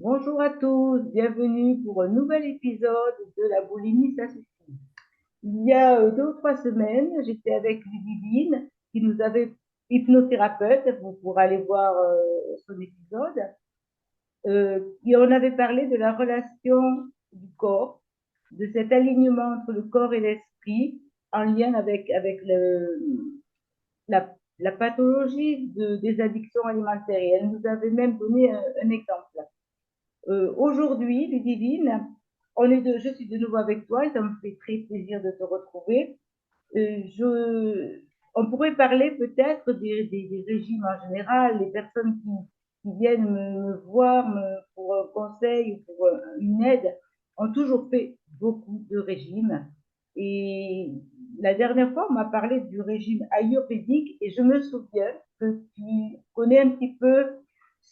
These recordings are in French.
Bonjour à tous, bienvenue pour un nouvel épisode de la boulimie, ça suffit. Il y a 2 ou 3 semaines, j'étais avec Ludivine, qui nous avait hypnothérapeute, vous pourrez aller voir son épisode, et on avait parlé de la relation du corps, de cet alignement entre le corps et l'esprit, en lien avec la pathologie des addictions alimentaires. Et elle nous avait même donné un exemple. Aujourd'hui, Ludivine, je suis de nouveau avec toi et ça me fait très plaisir de te retrouver. On pourrait parler peut-être des régimes en général, les personnes qui viennent me voir pour un conseil ou pour une aide ont toujours fait beaucoup de régimes. Et la dernière fois, on m'a parlé du régime ayurvédique et je me souviens que tu connais un petit peu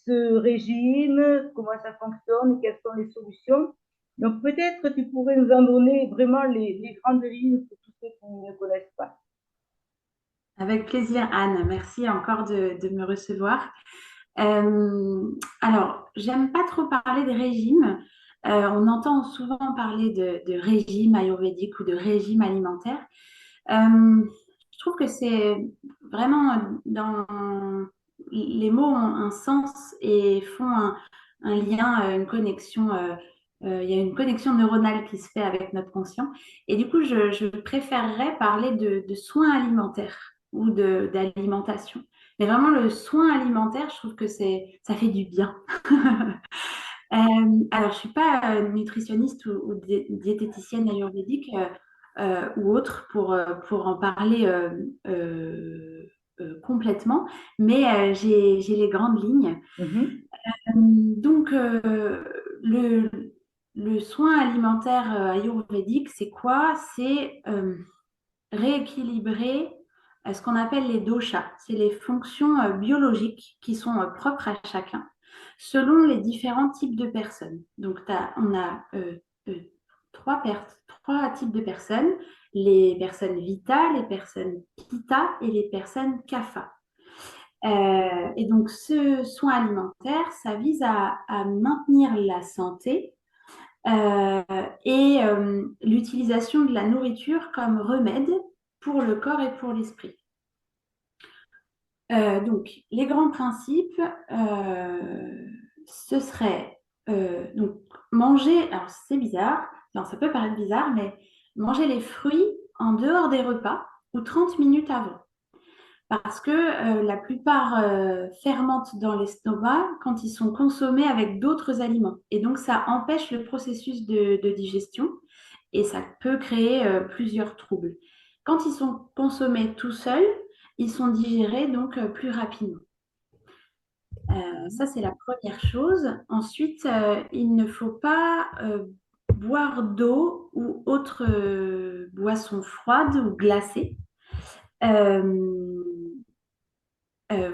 ce régime, comment ça fonctionne, quelles sont les solutions. Donc peut-être que tu pourrais nous en donner vraiment les grandes lignes pour tous ceux qui ne connaissent pas. Avec plaisir, Anne. Merci encore de me recevoir. Alors, j'aime pas trop parler de régime. On entend souvent parler de régime ayurvédique ou de régime alimentaire. Je trouve que c'est vraiment dans les mots ont un sens et font un lien, une connexion. Il y a une connexion neuronale qui se fait avec notre conscient. Et du coup, je préférerais parler de soins alimentaires ou d'alimentation. Mais vraiment, le soin alimentaire, je trouve que ça fait du bien. Euh, alors, je ne suis pas nutritionniste ou diététicienne ayurvédique ou autre pour en parler complètement, mais j'ai les grandes lignes. Mhm. Donc, le, le soin alimentaire ayurvédique, c'est quoi? C'est rééquilibrer ce qu'on appelle les doshas. C'est les fonctions biologiques qui sont propres à chacun selon les différents types de personnes. Donc, on a euh, trois types de personnes, les personnes vita, les personnes pitta et les personnes kapha. Et donc, ce soin alimentaire, ça vise à maintenir la santé euh, et l'utilisation de la nourriture comme remède pour le corps et pour l'esprit. Donc, les grands principes, ce serait donc manger, alors c'est bizarre, non, ça peut paraître bizarre, mais manger les fruits en dehors des repas ou 30 minutes avant. Parce que la plupart fermentent dans l'estomac quand ils sont consommés avec d'autres aliments. Et donc, ça empêche le processus de digestion et ça peut créer plusieurs troubles. Quand ils sont consommés tout seuls, ils sont digérés donc plus rapidement. Ça, c'est la première chose. Ensuite, il ne faut pas boire d'eau ou autre boisson froide ou glacée. Euh,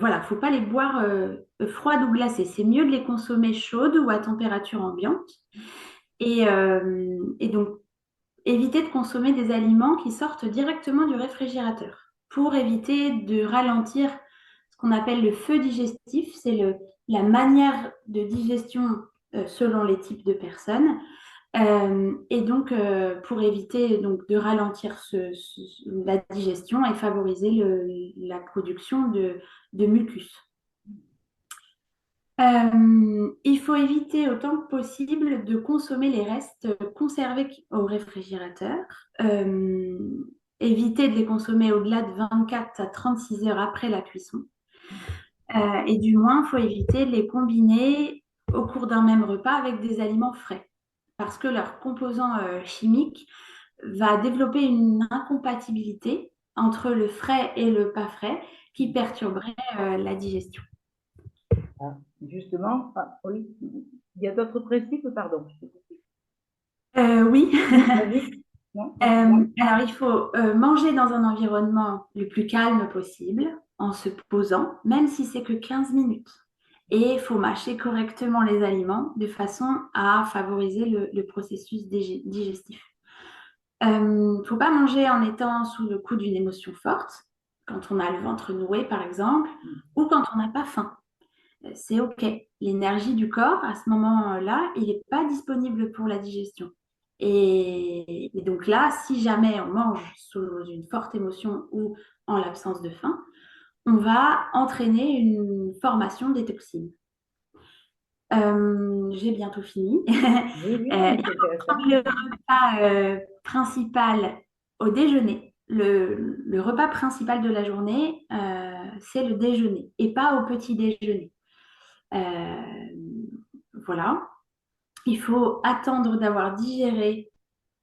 voilà, il ne faut pas les boire froides ou glacées. C'est mieux de les consommer chaudes ou à température ambiante. Et donc, éviter de consommer des aliments qui sortent directement du réfrigérateur pour éviter de ralentir ce qu'on appelle le feu digestif. C'est la manière de digestion selon les types de personnes. Et donc, pour éviter donc, de ralentir la digestion et favoriser la production de mucus. Il faut éviter autant que possible de consommer les restes conservés au réfrigérateur. Éviter de les consommer au-delà de 24 à 36 heures après la cuisson. Et du moins, il faut éviter de les combiner au cours d'un même repas avec des aliments frais. Parce que leur composant chimique va développer une incompatibilité entre le frais et le pas frais qui perturberait la digestion. Ah, justement, ah, oui, il y a d'autres principes, pardon. Oui. Vas-y. Non, excuse-moi. Alors, il faut manger dans un environnement le plus calme possible, en se posant, même si c'est que 15 minutes. Et il faut mâcher correctement les aliments de façon à favoriser le processus digestif. Il ne faut pas manger en étant sous le coup d'une émotion forte, quand on a le ventre noué par exemple, ou quand on n'a pas faim. c'est OK. L'énergie du corps, à ce moment-là, il n'est pas disponible pour la digestion. Et donc là, si jamais on mange sous une forte émotion ou en l'absence de faim, on va entraîner une formation des toxines. J'ai bientôt fini. Oui, oui, non, Euh, mais c'est intéressant. le repas principal au déjeuner. Le repas principal de la journée, c'est le déjeuner et pas au petit déjeuner. Euh, voilà. Il faut attendre d'avoir digéré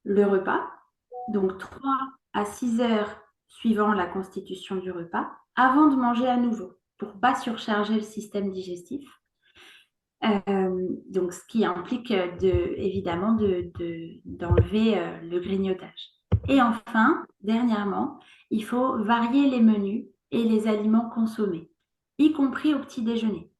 le repas, donc 3 à 6 heures suivant la constitution du repas, avant de manger à nouveau, pour ne pas surcharger le système digestif. Donc, ce qui implique évidemment d'enlever le grignotage. Et enfin, dernièrement, il faut varier les menus et les aliments consommés, y compris au petit déjeuner,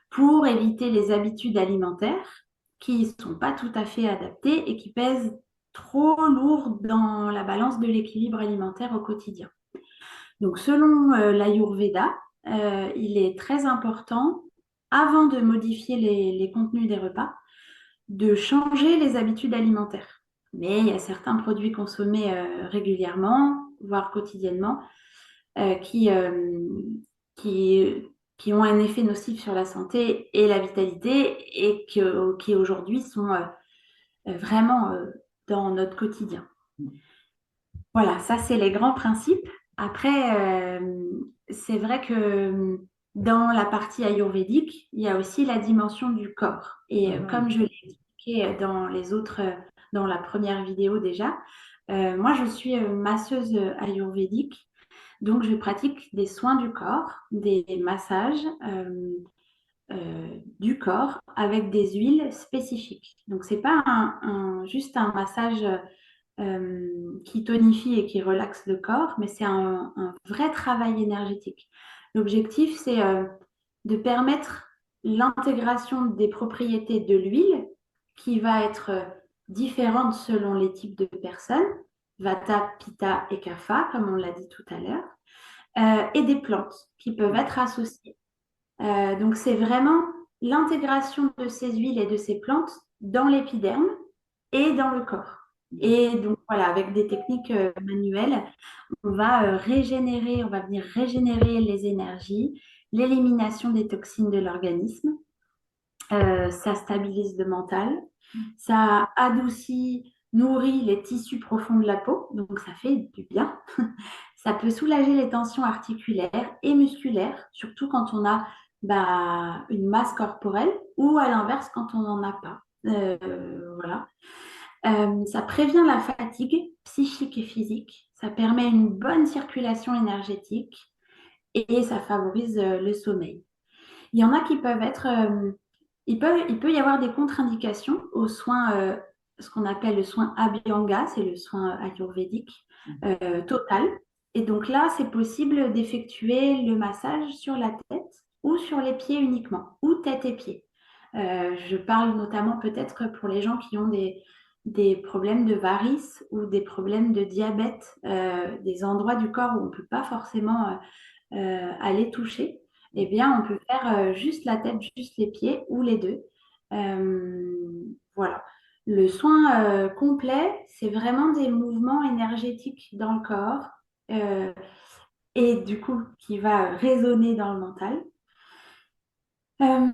pour éviter les habitudes alimentaires qui ne sont pas tout à fait adaptées et qui pèsent trop lourd dans la balance de l'équilibre alimentaire au quotidien. Donc, selon l'Ayurveda, il est très important, avant de modifier les contenus des repas, de changer les habitudes alimentaires. Mais il y a certains produits consommés régulièrement, voire quotidiennement, euh, qui, euh, qui, qui ont un effet nocif sur la santé et la vitalité et qui aujourd'hui sont vraiment dans notre quotidien. Voilà, ça c'est les grands principes. Après, c'est vrai que dans la partie ayurvédique, il y a aussi la dimension du corps. Et comme je l'ai expliqué dans la première vidéo déjà, moi je suis masseuse ayurvédique, donc je pratique des soins du corps, des massages du corps avec des huiles spécifiques. Donc c'est pas juste un massage qui tonifie et qui relaxe le corps, mais c'est un vrai travail énergétique. L'objectif, c'est de permettre l'intégration des propriétés de l'huile qui va être différente selon les types de personnes, Vata, Pitta et Kapha, comme on l'a dit tout à l'heure, et des plantes qui peuvent être associées. Donc, c'est vraiment l'intégration de ces huiles et de ces plantes dans l'épiderme et dans le corps. Et donc, voilà, avec des techniques manuelles, on va on va venir régénérer les énergies, l'élimination des toxines de l'organisme. Ça stabilise le mental, ça adoucit, nourrit les tissus profonds de la peau, donc ça fait du bien. Ça peut soulager les tensions articulaires et musculaires, surtout quand on a une masse corporelle ou à l'inverse quand on n'en a pas. Voilà. Ça prévient la fatigue psychique et physique. Ça permet une bonne circulation énergétique et ça favorise le sommeil. Il y en a qui peuvent être, il peut y avoir des contre-indications aux soins, ce qu'on appelle le soin Abhyanga, c'est le soin ayurvédique total. Et donc là, c'est possible d'effectuer le massage sur la tête ou sur les pieds uniquement, ou tête et pieds. Je parle notamment peut-être pour les gens qui ont des problèmes de varices ou des problèmes de diabète, des endroits du corps où on ne peut pas forcément aller toucher. Eh bien, on peut faire juste la tête, juste les pieds ou les deux. Voilà. Le soin complet, c'est vraiment des mouvements énergétiques dans le corps et du coup qui va résonner dans le mental. Euh,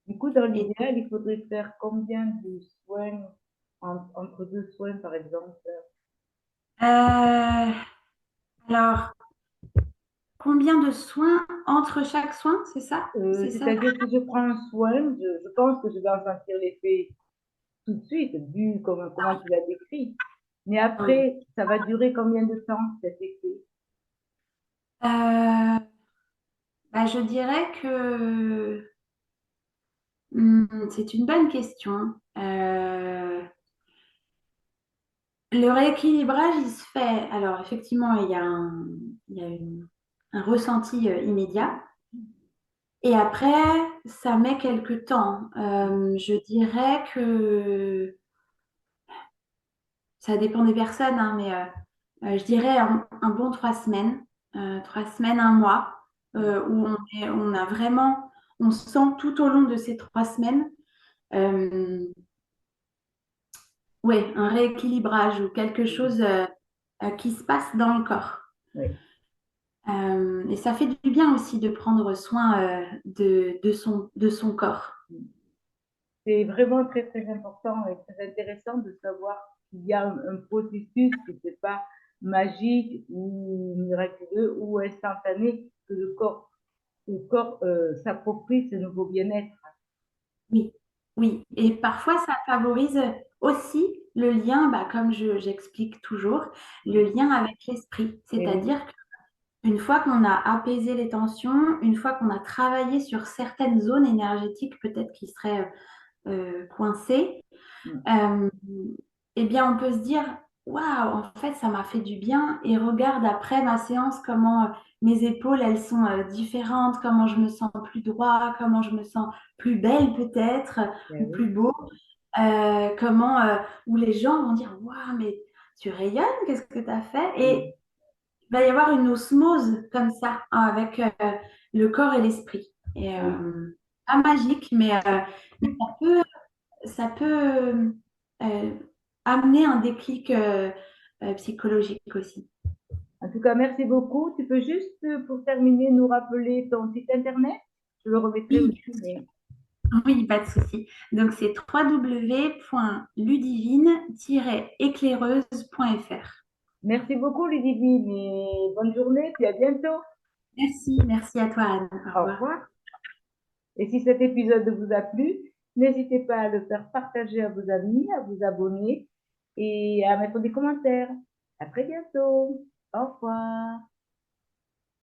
Du coup, dans et, l'idéal, il faudrait faire combien de soins entre deux soins, par exemple? euh, alors, combien de soins entre chaque soin, c'est ça? C'est ça? C'est-à-dire que je prends un soin, je pense que je vais en sentir l'effet tout de suite, vu comment tu l'as décrit. Mais Oui. après, ça va durer combien de temps, cet effet? Euh, je dirais que c'est une bonne question. Le rééquilibrage, il se fait. Alors, effectivement, il y a un ressenti immédiat. Et après, ça met quelques temps. Je dirais que ça dépend des personnes, hein, mais je dirais un bon 3 semaines, 3 semaines, un mois. où on a vraiment, on sent tout au long de ces 3 semaines, euh, ouais, un rééquilibrage ou quelque chose qui se passe dans le corps. Oui. Et ça fait du bien aussi de prendre soin de son corps. C'est vraiment très, très important et très intéressant de savoir qu'il y a un processus, que c'est pas magique ou miraculeux ou instantané, que le corps s'approprie ce nouveau bien-être. Oui, oui. Et parfois, ça favorise aussi le lien, bah, comme j'explique toujours, le lien avec l'esprit. Et oui, C'est-à-dire qu'une fois qu'on a apaisé les tensions, une fois qu'on a travaillé sur certaines zones énergétiques peut-être qui seraient coincées, euh, eh bien, on peut se dire, waouh, en fait, ça m'a fait du bien. Et regarde après ma séance comment mes épaules, elles sont différentes, comment je me sens plus droit, comment je me sens plus belle peut-être, ou oui, plus beau. Comment, où les gens vont dire, waouh, mais tu rayonnes, qu'est-ce que tu as fait? oui. Et il va y avoir une osmose comme ça, hein, avec le corps et l'esprit. Et Oui. pas magique, mais ça peut euh, amener un déclic psychologique aussi. En tout cas, merci beaucoup. Tu peux juste, pour terminer, nous rappeler ton site internet? Je le remettrai Oui, aussi, mais oui, pas de souci. Donc c'est www.ludivine-éclaireuse.fr. merci beaucoup, Ludivine, et bonne journée, puis à bientôt. Merci, merci à toi, Anne. Au Au revoir. revoir. Et si cet épisode vous a plu, n'hésitez pas à le faire partager à vos amis, à vous abonner et à mettre des commentaires. À très bientôt. Au revoir.